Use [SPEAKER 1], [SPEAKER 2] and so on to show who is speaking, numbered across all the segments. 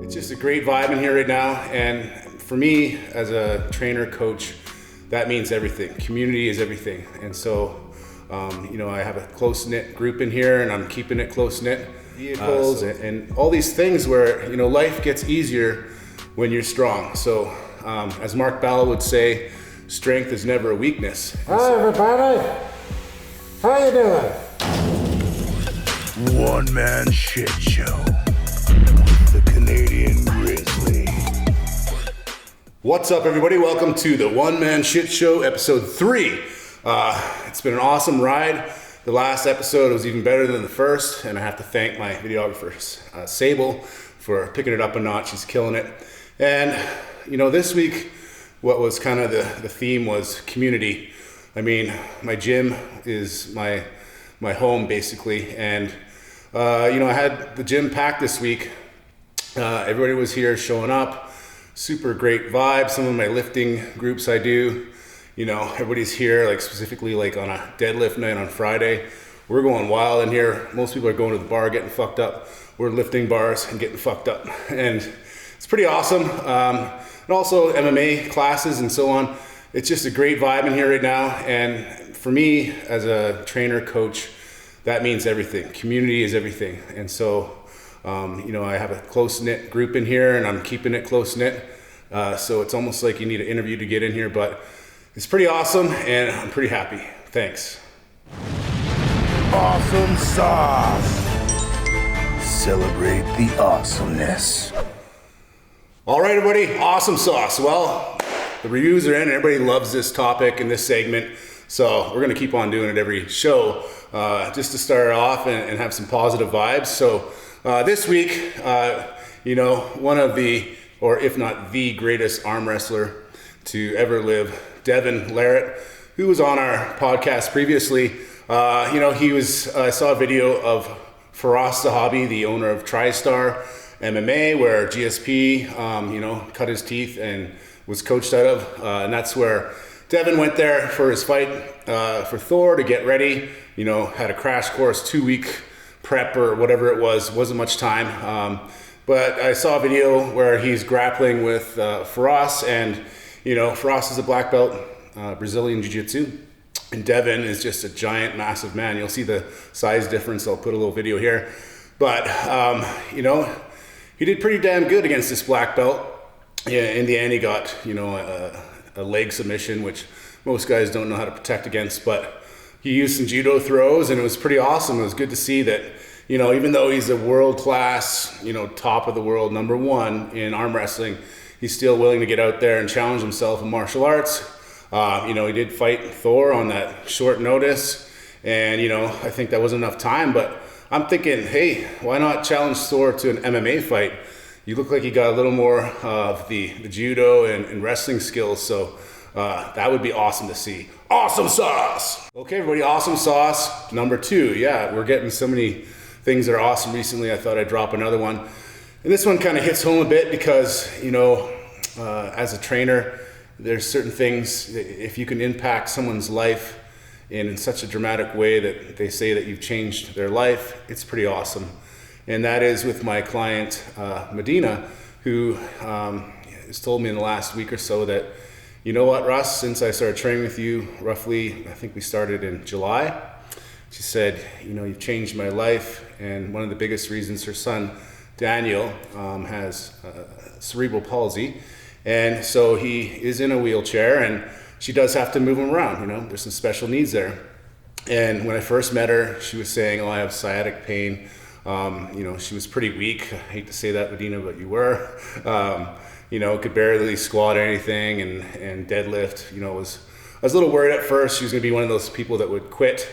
[SPEAKER 1] It's just a great vibe in here right now, and for me as a trainer coach, that means everything. Community is everything, and so you know, I have a close-knit group in here, and I'm keeping it close-knit. Vehicles and all these things where, you know, life gets easier when you're strong. So as Mark Balla would say, strength is never a weakness.
[SPEAKER 2] Hi everybody, how you doing?
[SPEAKER 3] One man shit show with the Canadian Grizzly.
[SPEAKER 1] What's up everybody? Welcome to the One Man Shit Show, episode 3. It's been an awesome ride. The last episode was even better than the first, and I have to thank my videographer, Sable, for picking it up a notch. She's killing it. And, you know, this week, what was kind of the theme was community. I mean, my gym is my home, basically. And, you know, I had the gym packed this week. Everybody was here showing up. Super great vibe. Some of my lifting groups I do. You know, everybody's here, like specifically like on a deadlift night on Friday. We're going wild in here. Most people are going to the bar, getting fucked up. We're lifting bars and getting fucked up. And it's pretty awesome. And also MMA classes and so on. It's just a great vibe in here right now. And for me as a trainer coach, that means everything. Community is everything. And so, you know, I have a close-knit group in here, and I'm keeping it close-knit. So it's almost like you need an interview to get in here, but it's pretty awesome, and I'm pretty happy. Thanks.
[SPEAKER 3] Awesome sauce. Celebrate the awesomeness.
[SPEAKER 1] All right, everybody, awesome sauce. Well, the reviews are in, and everybody loves this topic and this segment, so we're gonna keep on doing it every show, just to start off and have some positive vibes. So this week, you know, one of the, or if not the greatest arm wrestler to ever live, Devon Larratt, who was on our podcast previously. You know, I saw a video of Firas Zahabi, the owner of TriStar MMA, where GSP, you know, cut his teeth and was coached out of. And that's where Devon went there for his fight for Thor to get ready. You know, had a crash course, 2-week prep or whatever it was. Wasn't much time. But I saw a video where he's grappling with Firas, and you know, Firas is a black belt, Brazilian Jiu-Jitsu, and Devon is just a giant, massive man. You'll see the size difference. I'll put a little video here. But, you know, he did pretty damn good against this black belt. Yeah, in the end, he got, you know, a leg submission, which most guys don't know how to protect against. But he used some judo throws, and it was pretty awesome. It was good to see that, you know, even though he's a world-class, you know, top of the world, #1 in arm wrestling, he's still willing to get out there and challenge himself in martial arts. You know, he did fight Thor on that short notice, and, you know, I think that wasn't enough time, but I'm thinking, hey, why not challenge Thor to an MMA fight? You look like you got a little more of the judo and wrestling skills, so that would be awesome to see. Awesome sauce! Okay, everybody, awesome sauce number 2. Yeah, we're getting so many things that are awesome recently. I thought I'd drop another one. And this one kind of hits home a bit because, you know, as a trainer, there's certain things, if you can impact someone's life in such a dramatic way that they say that you've changed their life, it's pretty awesome. And that is with my client, Madina, who has told me in the last week or so that, you know what, Russ, since I started training with you, roughly, I think we started in July, she said, you know, you've changed my life. And one of the biggest reasons, her son, Daniel, has cerebral palsy, and so he is in a wheelchair, and she does have to move him around. You know, there's some special needs there. And when I first met her, she was saying, oh, I have sciatic pain. You know, she was pretty weak. I hate to say that, Madina, but you were. You know, could barely squat or anything, and deadlift. You know, I was a little worried at first she was gonna be one of those people that would quit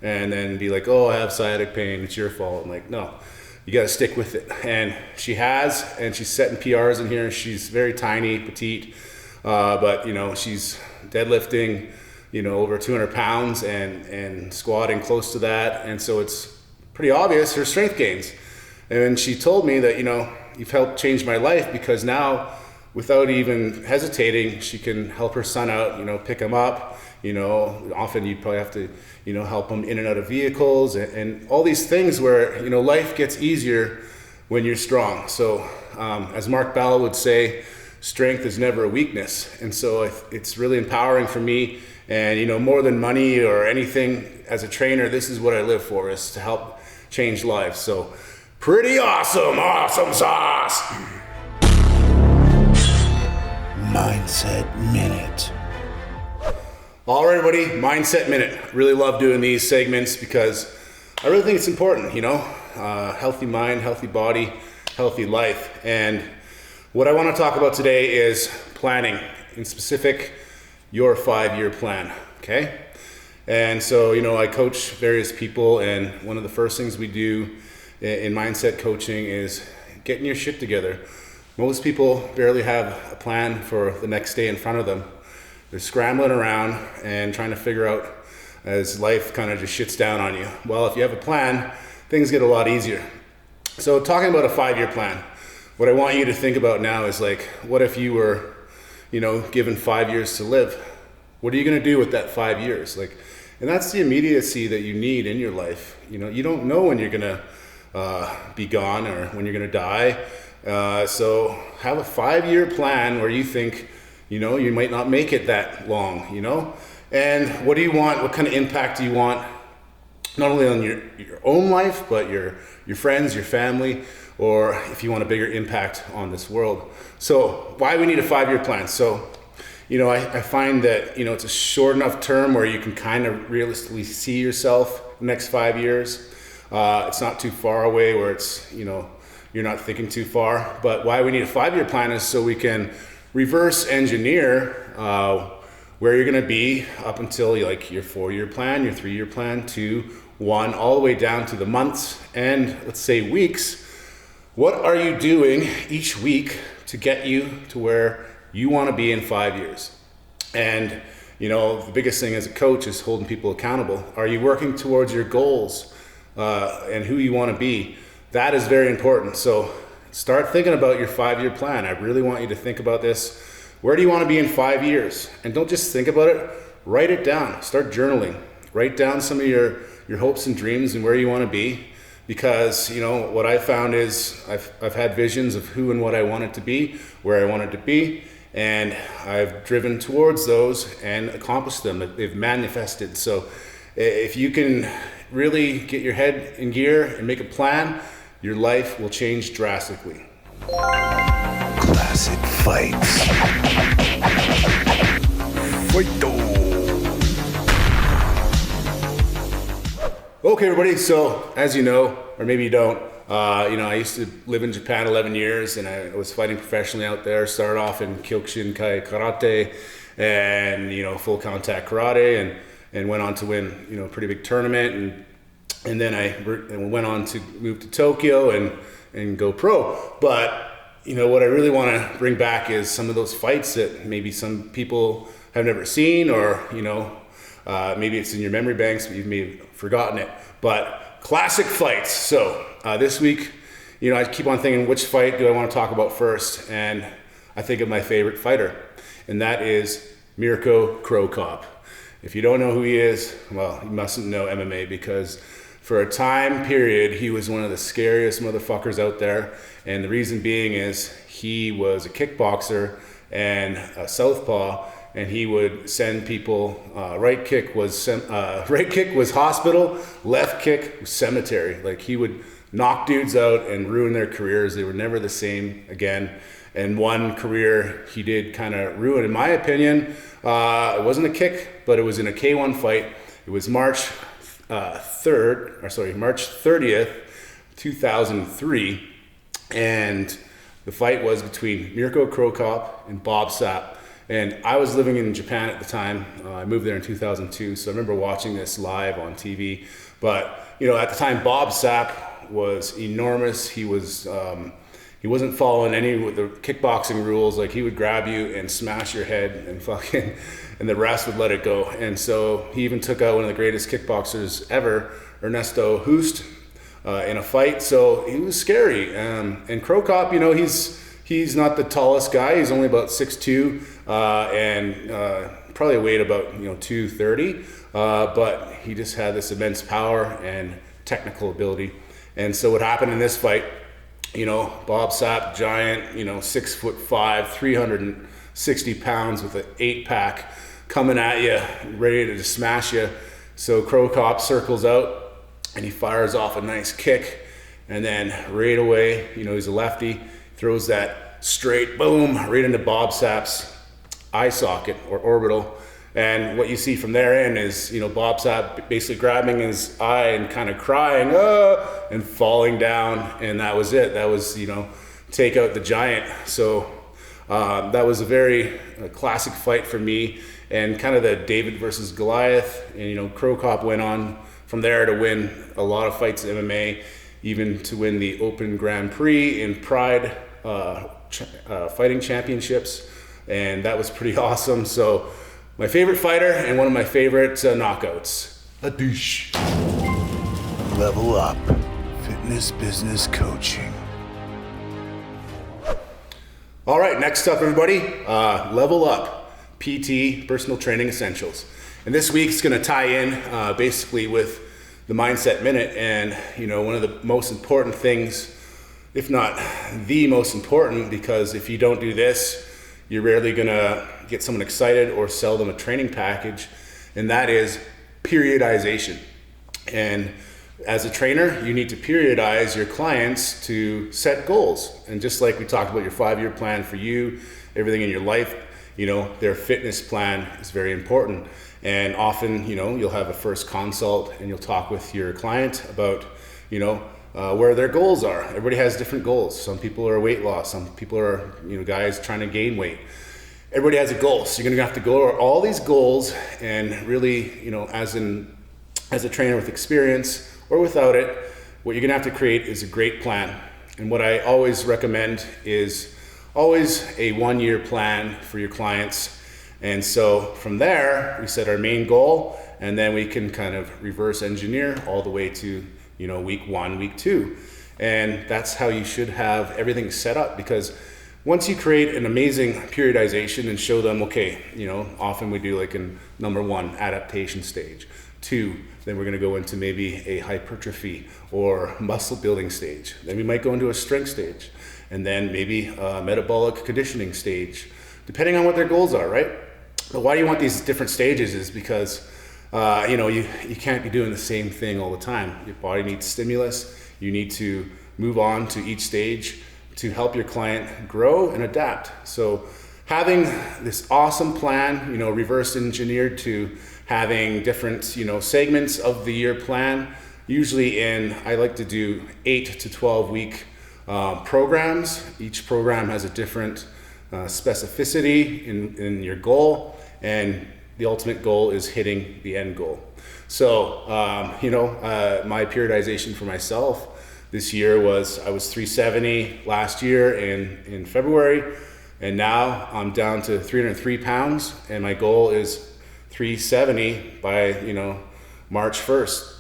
[SPEAKER 1] and then be like, oh, I have sciatic pain, it's your fault. I'm like, no. You got to stick with it. And she has, and she's setting PRs in here. She's very tiny, petite, but you know, she's deadlifting, you know, over 200 pounds and squatting close to that. And so it's pretty obvious her strength gains. And she told me that, you know, you've helped change my life because now, without even hesitating, she can help her son out, you know, pick him up. You know, often you'd probably have to, you know, help them in and out of vehicles and all these things where, you know, life gets easier when you're strong. So as Mark Bell would say, strength is never a weakness. And so it's really empowering for me. And, you know, more than money or anything, as a trainer, this is what I live for, is to help change lives. So pretty awesome sauce.
[SPEAKER 3] Mindset Minute.
[SPEAKER 1] All right, everybody, Mindset Minute. Really love doing these segments because I really think it's important, you know, healthy mind, healthy body, healthy life. And what I want to talk about today is planning, in specific, your 5-year plan, okay? And so, you know, I coach various people, and one of the first things we do in mindset coaching is getting your shit together. Most people barely have a plan for the next day in front of them. They're scrambling around and trying to figure out as life kind of just shits down on you. Well, if you have a plan, things get a lot easier. So talking about a 5-year plan, what I want you to think about now is like, what if you were, you know, given 5 years to live? What are you going to do with that 5 years? Like, and that's the immediacy that you need in your life. You know, you don't know when you're going to be gone or when you're going to die. So have a 5-year plan where you think, you know, you might not make it that long, you know? And what do you want? What kind of impact do you want? Not only on your own life, but your friends, your family, or if you want a bigger impact on this world. So why we need a 5-year plan? So, you know, I find that, you know, it's a short enough term where you can kind of realistically see yourself the next 5 years. It's not too far away where it's, you know, you're not thinking too far. But why we need a 5-year plan is so we can reverse engineer where you're going to be up until like your 4-year plan, your 3-year plan, 2, 1, all the way down to the months and let's say weeks. What are you doing each week to get you to where you want to be in 5 years? And, you know, the biggest thing as a coach is holding people accountable. Are you working towards your goals and who you want to be? That is very important. So start thinking about your 5-year plan. I really want you to think about this. Where do you want to be in 5 years? And don't just think about it, write it down. Start journaling. Write down some of your hopes and dreams and where you want to be. Because, you know, what I found is I've had visions of who and what I wanted to be, where I wanted to be, and I've driven towards those and accomplished them. They've manifested. So if you can really get your head in gear and make a plan, your life will change drastically.
[SPEAKER 3] Classic fights. Fight.
[SPEAKER 1] Okay, everybody. So as you know, or maybe you don't, you know, I used to live in Japan 11 years, and I was fighting professionally out there. Started off in Kyokushinkai karate, and you know, full contact karate, and went on to win, you know, a pretty big tournament, and then I went on to move to Tokyo and go pro. But you know, what I really want to bring back is some of those fights that maybe some people have never seen, or you know, maybe it's in your memory banks, but you've maybe forgotten it. But classic fights. So this week, you know, I keep on thinking, which fight do I want to talk about first? And I think of my favorite fighter, and that is Mirko CROCOP. If you don't know who he is, well, you mustn't know MMA, because for a time period, he was one of the scariest motherfuckers out there. And the reason being is he was a kickboxer and a southpaw, and he would send people, right kick was hospital, left kick was cemetery. Like, he would knock dudes out and ruin their careers. They were never the same again. And one career he did kind of ruin, in my opinion. It wasn't a kick, but it was in a K1 fight. It was March 30th, 2003. And the fight was between Mirko CROCOP and BOBSAPP. And I was living in Japan at the time. I moved there in 2002, so I remember watching this live on TV. But you know, at the time, BOBSAPP was enormous. He was he wasn't following any of the kickboxing rules. Like, he would grab you and smash your head and fucking, and the rest would let it go. And so he even took out one of the greatest kickboxers ever, Ernesto Hoost, in a fight. So he was scary. And CROCOP, you know, he's not the tallest guy. He's only about 6'2", and probably weighed about 230. But he just had this immense power and technical ability. And so what happened in this fight BOBSAPP giant, 6'5", 360 pounds with an 8-pack coming at you, ready to just smash you. So CROCOP circles out and he fires off a nice kick, and then right away, he's a lefty, throws that straight boom right into BOBSAPP's eye socket or orbital. And what you see from their end is, BOBSAPP basically grabbing his eye and kind of crying, ah, and falling down. And that was it. That was, take out the giant. So that was a very classic fight for me, and kind of the David versus Goliath. And, CROCOP went on from there to win a lot of fights in MMA, even to win the Open Grand Prix in Pride fighting championships. And that was pretty awesome. So my favorite fighter and one of my favorite knockouts.
[SPEAKER 3] A douche. Level up. Fitness business coaching.
[SPEAKER 1] All right, next up, everybody, Level Up, PT, Personal Training Essentials. And this week's gonna tie in basically with the Mindset Minute. And, one of the most important things, if not the most important, because if you don't do this, you're rarely gonna get someone excited or sell them a training package, and that is periodization. And as a trainer, you need to periodize your clients to set goals. And just like we talked about your 5-year plan for you, everything in your life, their fitness plan is very important. And often, you'll have a first consult and you'll talk with your client about, where their goals are. Everybody has different goals. Some people are weight loss. Some people are, guys trying to gain weight. Everybody has a goal. So you're gonna have to go over all these goals and really, as a trainer with experience or without it, what you're gonna have to create is a great plan. And what I always recommend is always a 1-year plan for your clients. And so from there, we set our main goal, and then we can kind of reverse engineer all the way to week 1, week 2. And that's how you should have everything set up, because once you create an amazing periodization and show them, okay, often we do like in number 1, adaptation stage, 2, then we're gonna go into maybe a hypertrophy or muscle building stage. Then we might go into a strength stage, and then maybe a metabolic conditioning stage, depending on what their goals are, right? But why do you want these different stages is because you can't be doing the same thing all the time. Your body needs stimulus. You need to move on to each stage to help your client grow and adapt. So having this awesome plan, reverse engineered to having different, segments of the year plan, usually I like to do 8 to 12 week programs. Each program has a different specificity in your goal, and the ultimate goal is hitting the end goal. So, my periodization for myself this year was, I was 370 last year in February, and now I'm down to 303 pounds, and my goal is 370 by, March 1st,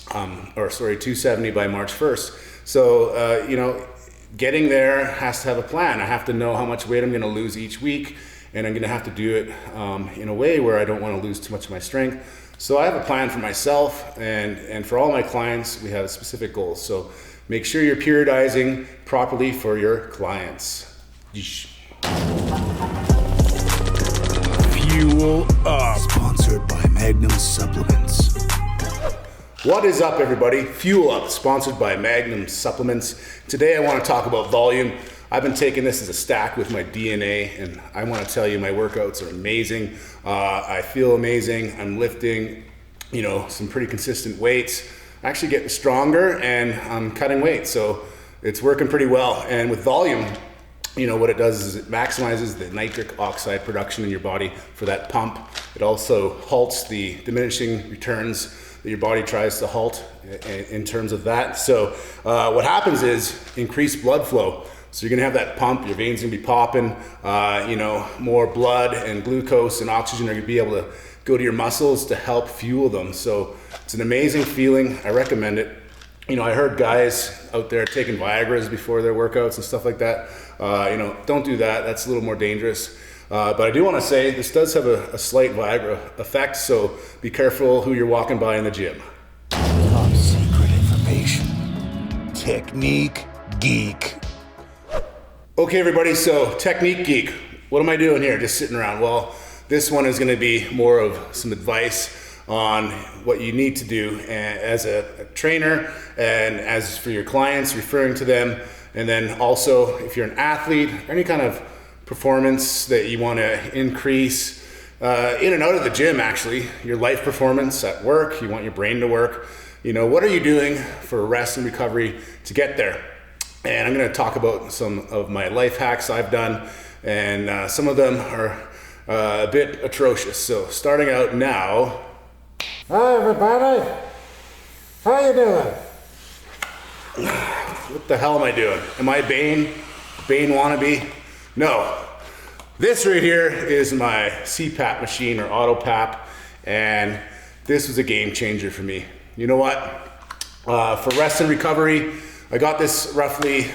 [SPEAKER 1] 270 by March 1st. So, getting there has to have a plan. I have to know how much weight I'm gonna lose each week, and I'm gonna have to do it in a way where I don't wanna lose too much of my strength. So I have a plan for myself, and for all my clients, we have specific goals. So make sure you're periodizing properly for your clients.
[SPEAKER 3] Fuel Up. Sponsored by Magnum Supplements.
[SPEAKER 1] What is up, everybody? Fuel Up, sponsored by Magnum Supplements. Today I want to talk about volume. I've been taking this as a stack with my DNA, and I want to tell you my workouts are amazing. I feel amazing. I'm lifting, some pretty consistent weights. I'm actually getting stronger, and I'm cutting weight, so it's working pretty well. And with volume, what it does is it maximizes the nitric oxide production in your body for that pump. It also halts the diminishing returns that your body tries to halt in terms of that. So what happens is increased blood flow. So you're gonna have that pump, your veins are gonna be popping, more blood and glucose and oxygen are gonna be able to go to your muscles to help fuel them. So it's an amazing feeling. I recommend it. I heard guys out there taking Viagra's before their workouts and stuff like that. Don't do that. That's a little more dangerous. But I do want to say this does have a slight Viagra effect, so be careful who you're walking by in the gym.
[SPEAKER 3] Top secret information. Technique Geek.
[SPEAKER 1] Okay, everybody, so Technique Geek. What am I doing here? Just sitting around. Well, this one is going to be more of some advice on what you need to do as a trainer and as for your clients, referring to them. And then also, if you're an athlete, any kind of performance that you want to increase in and out of the gym, actually, your life performance at work, you want your brain to work. You know, what are you doing for rest and recovery to get there? And I'm going to talk about some of my life hacks I've done, and some of them are a bit atrocious. So starting out now.
[SPEAKER 2] Hi everybody, how you doing?
[SPEAKER 1] What the hell am I doing? Am I Bane wannabe? No. This right here is my CPAP machine, or AutoPAP, and this was a game changer for me. You know what? For rest and recovery, I got this roughly,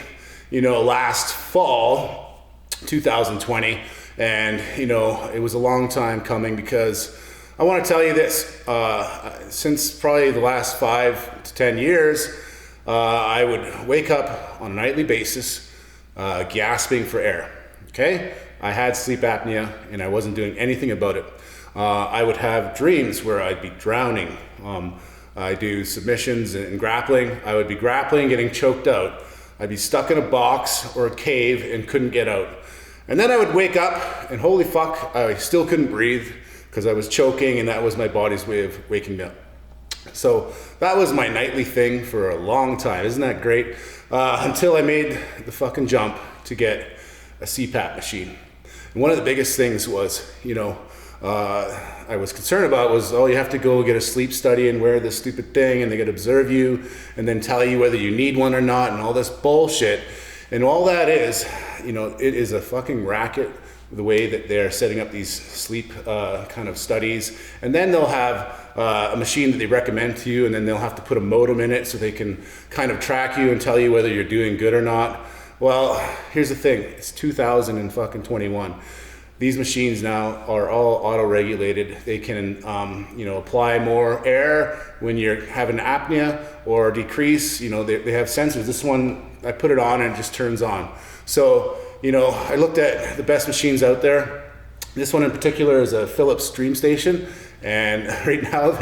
[SPEAKER 1] last fall, 2020, and it was a long time coming, because I want to tell you this, since probably the last 5 to 10 years, I would wake up on a nightly basis, gasping for air, okay? I had sleep apnea, and I wasn't doing anything about it. I would have dreams where I'd be drowning. I do submissions and grappling. I would be grappling, getting choked out. I'd be stuck in a box or a cave and couldn't get out. And then I would wake up, and holy fuck, I still couldn't breathe because I was choking, and that was my body's way of waking me up. So that was my nightly thing for a long time. Isn't that great? Until I made the fucking jump to get a CPAP machine. And one of the biggest things was, I was concerned about was, you have to go get a sleep study and wear this stupid thing, and they gotta observe you and then tell you whether you need one or not, and all this bullshit. And all that is, it is a fucking racket, the way that they're setting up these sleep kind of studies. And then they'll have a machine that they recommend to you, and then they'll have to put a modem in it so they can kind of track you and tell you whether you're doing good or not. Well, here's the thing, it's 2021. These machines now are all auto-regulated. They can, apply more air when you're having apnea, or decrease. They have sensors. This one, I put it on and it just turns on. So, I looked at the best machines out there. This one in particular is a Philips Dream Station, and right now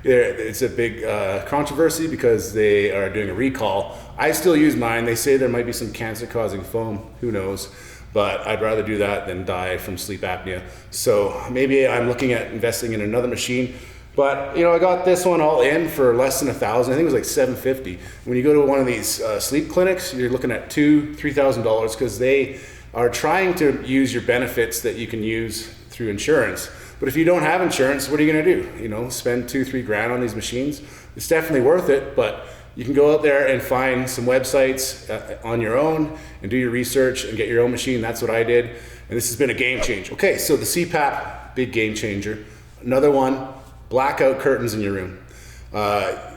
[SPEAKER 1] it's a big controversy because they are doing a recall. I still use mine. They say there might be some cancer-causing foam. Who knows? But I'd rather do that than die from sleep apnea. So maybe I'm looking at investing in another machine. But I got this one all in for less than $1,000. I think it was like $750. When you go to one of these sleep clinics, you're looking at $2,000-$3,000, because they are trying to use your benefits that you can use through insurance. But if you don't have insurance, what are you going to do? Spend $2-3 grand on these machines? It's definitely worth it, but you can go out there and find some websites on your own and do your research and get your own machine. That's what I did, and this has been a game changer. Okay, so the CPAP, big game changer. Another one, blackout curtains in your room.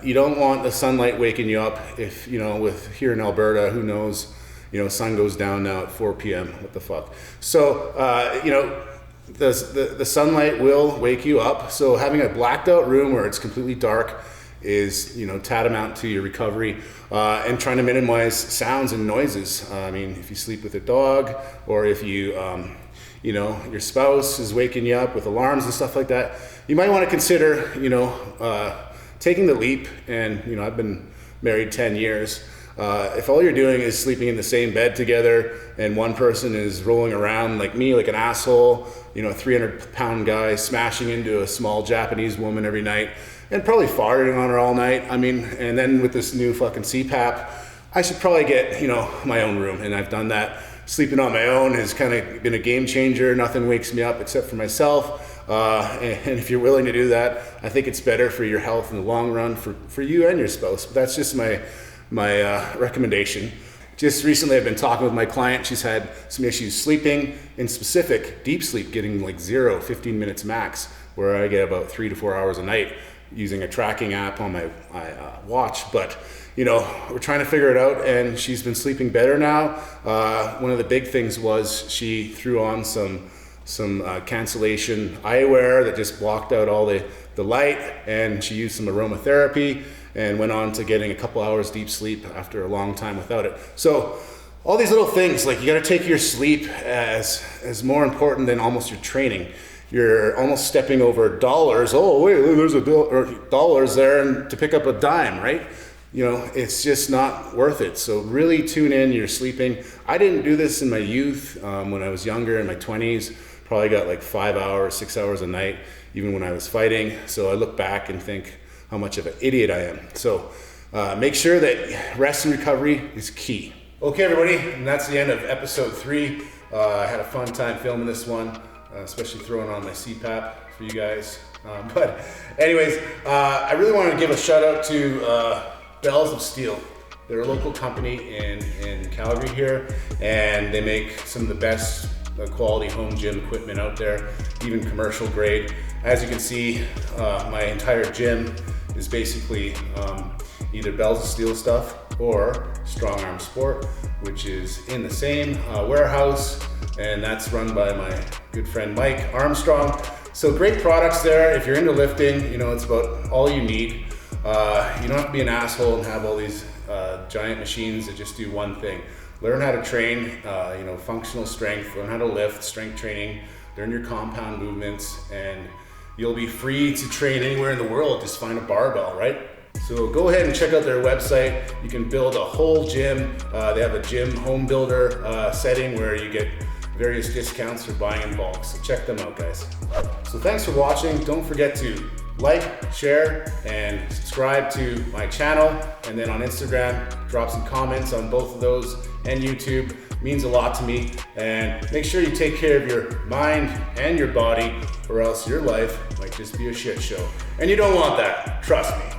[SPEAKER 1] You don't want the sunlight waking you up. If with here in Alberta, who knows? Sun goes down now at 4 p.m. What the fuck? So the sunlight will wake you up. So having a blacked out room where it's completely dark is tantamount to your recovery, and trying to minimize sounds and noises. If you sleep with a dog, or if you your spouse is waking you up with alarms and stuff like that, you might want to consider taking the leap. And I've been married 10 years. If all you're doing is sleeping in the same bed together, and one person is rolling around like me, like an asshole, a 300-pound guy smashing into a small Japanese woman every night, and probably farting on her all night. And then with this new fucking CPAP, I should probably get, my own room. And I've done that. Sleeping on my own has kind of been a game changer. Nothing wakes me up except for myself. And if you're willing to do that, I think it's better for your health in the long run, for you and your spouse. But that's just my recommendation. Just recently, I've been talking with my client. She's had some issues sleeping, in specific, deep sleep, getting like 15 minutes max, where I get about 3 to 4 hours a night using a tracking app on my watch. But we're trying to figure it out, and she's been sleeping better now. One of the big things was she threw on some cancellation eyewear that just blocked out all the light, and she used some aromatherapy, and went on to getting a couple hours deep sleep after a long time without it. So all these little things, like you got to take your sleep as more important than almost your training. You're almost stepping over dollars. Oh wait, there's dollars there and to pick up a dime, right? You know, it's just not worth it. So really tune in, you're sleeping. I didn't do this in my youth. When I was younger, in my 20s, probably got like 5 hours, 6 hours a night, even when I was fighting. So I look back and think how much of an idiot I am. So make sure that rest and recovery is key. Okay, everybody, and that's the end of episode 3. I had a fun time filming this one, especially throwing on my CPAP for you guys. But anyways, I really wanted to give a shout out to Bells of Steel. They're a local company in Calgary here, and they make some of the best quality home gym equipment out there, even commercial grade. As you can see, my entire gym is basically either Bells of Steel stuff or Strong Arm Sport, which is in the same warehouse, and that's run by my good friend Mike Armstrong. So great products there. If you're into lifting, you know, it's about all you need. You don't have to be an asshole and have all these giant machines that just do one thing. Learn how to train, you know, functional strength, learn how to lift, strength training, learn your compound movements, and you'll be free to train anywhere in the world. Just find a barbell, right? So go ahead and check out their website. You can build a whole gym. They have a gym home builder setting where you get various discounts for buying in bulk. So check them out, guys. So thanks for watching. Don't forget to like, share, and subscribe to my channel. And then on Instagram, drop some comments on both of those, and YouTube. It means a lot to me. And make sure you take care of your mind and your body, or else your life might just be a shit show. And you don't want that, trust me.